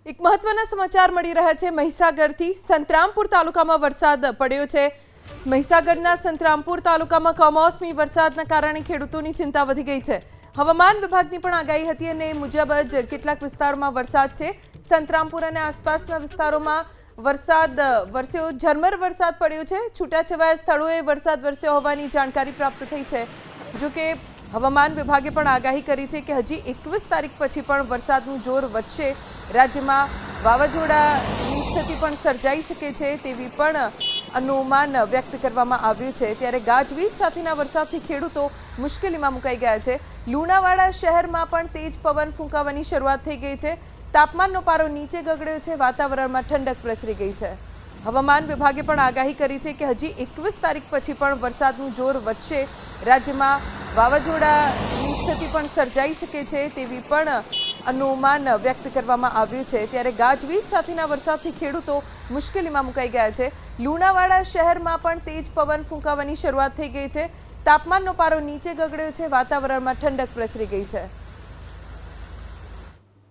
એક મહત્વના સમાચાર મળી રહ્યા છે મહીસાગરથી। સંતરામપુર તાલુકામાં વરસાદ પડ્યો છે। મહીસાગરના સંતરામપુર તાલુકામાં કમોસમી વરસાદના કારણે ખેડૂતોની ચિંતા વધી ગઈ છે। હવામાન વિભાગની પણ આગાહી હતી અને મુજબ જ કેટલાક વિસ્તારોમાં વરસાદ છે। સંતરામપુર અને આસપાસના વિસ્તારોમાં વરસાદ વરસ્યો, ઝરમર વરસાદ પડ્યો છે। છૂટાછવાયા સ્થળોએ વરસાદ વરસ્યો હોવાની જાણકારી પ્રાપ્ત થઈ છે। જો કે હવામાન વિભાગે પણ આગાહી કરી છે કે હજી 21 તારીખ પછી પણ વરસાદનું જોર વધશે। રાજ્યમાં વાવાઝોડાની સ્થિતિ પણ સર્જાઈ શકે છે તેવી પણ અનુમાન વ્યક્ત કરવામાં આવ્યું છે। ત્યારે ગાજવીજ સાથેના વરસાદથી ખેડૂતો મુશ્કેલીમાં મુકાઈ ગયા છે। લુણાવાડા શહેરમાં પણ તેજ પવન ફૂંકાવાની શરૂઆત થઈ ગઈ છે। તાપમાનનો પારો નીચે ગગડ્યો છે। વાતાવરણમાં ઠંડક પ્રસરી ગઈ છે। હવામાન વિભાગે પણ આગાહી કરી છે કે હજી 21 તારીખ પછી પણ વરસાદનું જોર વધશે। રાજ્યમાં વાવાઝોડાની સ્થિતિ પણ સર્જાઈ શકે છે તેવી પણ અનુમાન વ્યક્ત કરવામાં આવ્યું છે। ત્યારે ગાજવીજ સાથેના વરસાદથી ખેડૂતો મુશ્કેલીમાં મુકાઈ ગયા છે। લુણાવાડા શહેરમાં પણ તેજ પવન ફૂંકાવાની શરૂઆત થઈ ગઈ છે। તાપમાનનો પારો નીચે ગગડ્યો છે। વાતાવરણમાં ઠંડક પ્રસરી ગઈ છે।